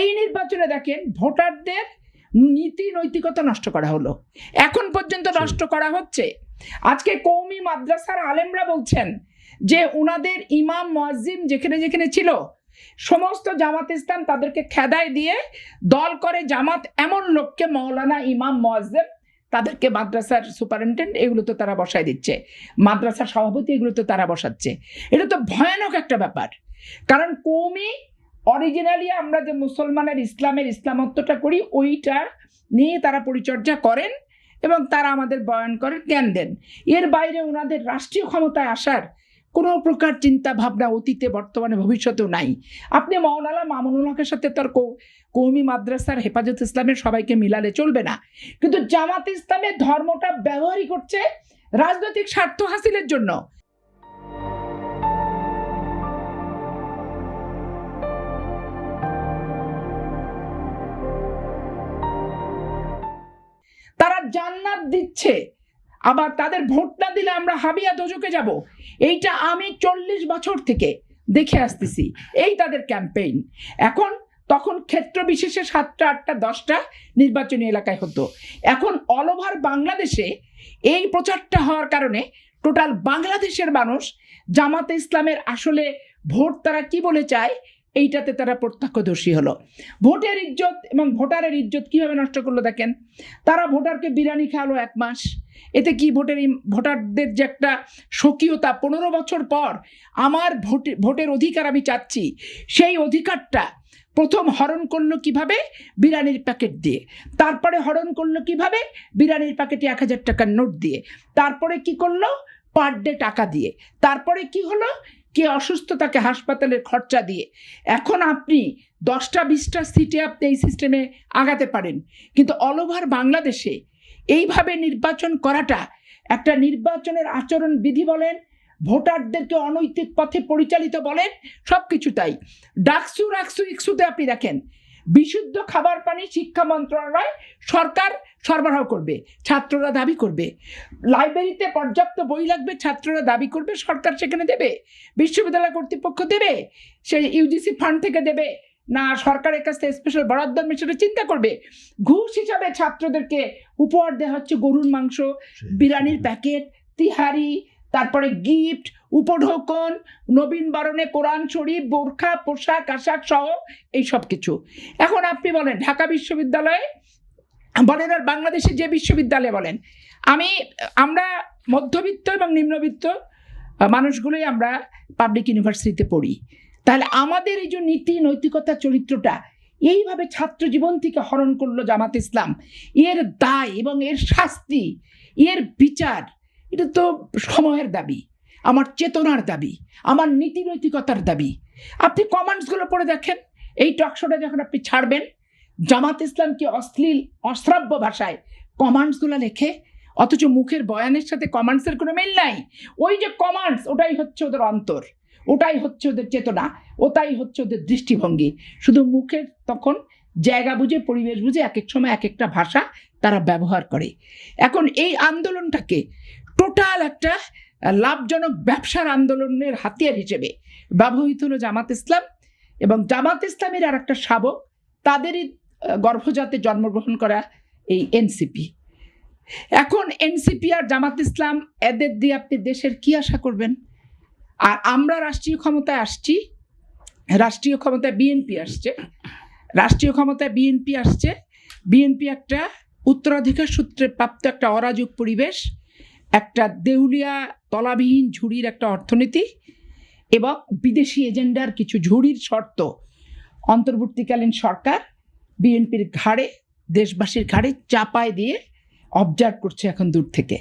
এই নির্বাচনে দেখেন ভোটারদের নীতি নৈতিকতা নষ্ট করা হলো, এখন পর্যন্ত নষ্ট করা হচ্ছে। আজকে কওমি মাদ্রাসার আলেমরা বলছেন যে ওনাদের ইমাম মুয়াজ্জিম যেখানে যেখানে ছিল সমস্ত জামাত ইসলাম তাদেরকে খেদায় দিয়ে দল করে জামাত এমন লোককে মৌলানা ইমাম মুয়াজ্জিম তাদেরকে মাদ্রাসার সুপারিনটেন্ডেন্ট এগুলো তো তারা বসায় দিচ্ছে, মাদ্রাসার সভাপতি এগুলো তো তারা বসাচ্ছে। এটা তো ভয়ানক একটা ব্যাপার। কারণ কওমি অরিজিনালি আমরা যে মুসলমানের ইসলামের ইসলামত্বটা করি ওইটা নিয়ে তারা পরিচর্যা করেন এবং তারা আমাদের বয়ান করেন, জ্ঞান দেন। এর বাইরে ওনাদের রাষ্ট্রীয় ক্ষমতায় আসার কোনো প্রকার চিন্তা ভাবনা অতীতে বর্তমানে ভবিষ্যতেও নাই। আপনি মাওলানা মামুনুল হকের সাথে তার কওমি মাদ্রাসার হেফাজত ইসলামের সবাইকে মিলালে চলবে না, কিন্তু জামাত ইসলামের ধর্মটা ব্যবহারই করছে রাজনৈতিক স্বার্থ হাসিলের জন্য। তারা জান্নাত দিচ্ছে, আবার তাদের ভোট না দিলে আমরা হাবিয়া দোজকে যাব। এইটা আমি 40 বছর থেকে দেখে আসতেছি, এই তাদের ক্যাম্পেইন। এখন তখন ক্ষেত্র বিশেষে 7টা 8টা 10টা নির্বাচনী এলাকায় হতো, এখন অল ওভার বাংলাদেশে এই প্রচারটা হওয়ার কারণে টোটাল বাংলাদেশের মানুষ জামাতে ইসলামের আসলে ভোট তারা কি বলে চায় এইটাতে তারা প্রত্যক্ষদর্শী হলো। ভোটের ইজ্জত এবং ভোটারের ইজ্জত কিভাবে নষ্ট করলো দেখেন। তারা ভোটারকে বিরিয়ানি খাওয়ালো 1 মাস, এতে কি ভোটারদের যে একটা স্বকীয়তা 15 বছর পর আমার ভোটের অধিকার আমি চাচ্ছি, সেই অধিকারটা প্রথম হরণ করলো কিভাবে? বিরিয়ানির প্যাকেট দিয়ে। তারপরে হরণ করলো কিভাবে? বিরিয়ানির প্যাকেটে 1000 টাকার নোট দিয়ে। তারপরে কি করলো? পার ডে টাকা দিয়ে। তারপরে কি হলো? কে অসুস্থ তাকে হাসপাতালের খরচা দিয়ে। এখন আপনি 10টা 20টা সিটে আপনি এই সিস্টেমে আগাতে পারেন, কিন্তু অল ওভার বাংলাদেশে এইভাবে নির্বাচন করাটা একটা নির্বাচনের আচরণ বিধি বলেন, ভোটারদেরকে অনৈতিক পথে পরিচালিত বলেন, সব কিছু তাই। ডাকসু রাকসু ইকসুতে আপনি দেখেন বিশুদ্ধ খাবার পানি শিক্ষা মন্ত্রণালয় সরকার সরবরাহ করবে, ছাত্ররা দাবি করবে। লাইব্রেরিতে পর্যাপ্ত বই লাগবে, ছাত্ররা দাবি করবে, সরকার সেখানে দেবে। বিশ্ববিদ্যালয় কর্তৃপক্ষ দেবে, সেই ইউজিসি ফান্ড থেকে দেবে না সরকারের কাছ থেকে স্পেশাল বরাদ্দ সেটা চিন্তা করবে। ঘুষ হিসাবে ছাত্রদেরকে উপহার দেওয়া হচ্ছে গরুর মাংস, বিরিয়ানির প্যাকেট, তিহারি, তারপরে গিফট, উপঢৌকন, নবীন বরণে কোরআন শরীফ, বোরখা, পোশাক আশাক সহ এই সব কিছু। এখন আপনি বলেন ঢাকা বিশ্ববিদ্যালয়ে বলেন আর বাংলাদেশে যে বিশ্ববিদ্যালয়ে বলেন, আমরা মধ্যবিত্ত এবং নিম্নবিত্ত মানুষগুলোই আমরা পাবলিক ইউনিভার্সিটিতে পড়ি, তাহলে আমাদের এই যে নীতি নৈতিকতা চরিত্রটা এইভাবে ছাত্র জীবন থেকে হরণ করলো জামাত ইসলাম, এর দায় এবং এর শাস্তি, এর বিচার, এটা তো সময়ের দাবি, আমার চেতনার দাবি, আমার নীতি নৈতিকতার দাবি। আপনি কমেন্টসগুলো পড়ে দেখেন, এই টকশোটা যখন আপনি ছাড়বেন, জামাত ইসলাম কি অশ্লীল অশ্রাব্য ভাষায় কমেন্টসগুলো লেখে, অথচ মুখের বয়ানের সাথে কমেন্টসের কোনো মিল নাই। ওই যে কমেন্টস, ওটাই হচ্ছে ওদের অন্তর, ওটাই হচ্ছে ওদের চেতনা, ওটাই হচ্ছে ওদের দৃষ্টিভঙ্গি। শুধু মুখের তখন জায়গা বুঝে পরিবেশ বুঝে এক এক সময় এক একটা ভাষা তারা ব্যবহার করে। এখন এই আন্দোলনটাকে টোটাল একটা লাভজনক ব্যবসার আন্দোলনের হাতিয়ার হিসেবে ব্যবহৃত হলো জামাত ইসলাম এবং জামাত ইসলামের আর একটা শাবক, তাদেরই গর্ভজাতে জন্মগ্রহণ করা এই এনসিপি। এখন এনসিপি আর জামাত ইসলাম এদের দিয়ে আপনি দেশের কি আশা করবেন? আর আমরা রাষ্ট্রীয় ক্ষমতায় আসছি, রাষ্ট্রীয় ক্ষমতায় বিএনপি আসছে, রাষ্ট্রীয় ক্ষমতায় বিএনপি আসছে। বিএনপি একটা উত্তরাধিকার সূত্রে প্রাপ্ত একটা অরাজক পরিবেশ, একটা দেউলিয়া তলাবিহীন ঝুড়ির একটা অর্থনীতি এবং বিদেশি এজেন্ডার কিছু ঝুড়ির শর্ত অন্তর্বর্তীকালীন সরকার বিএনপির ঘাড়ে, দেশবাসীর ঘাড়ে চাপায় দিয়ে অবজার্ভ করছে এখন দূর থেকে।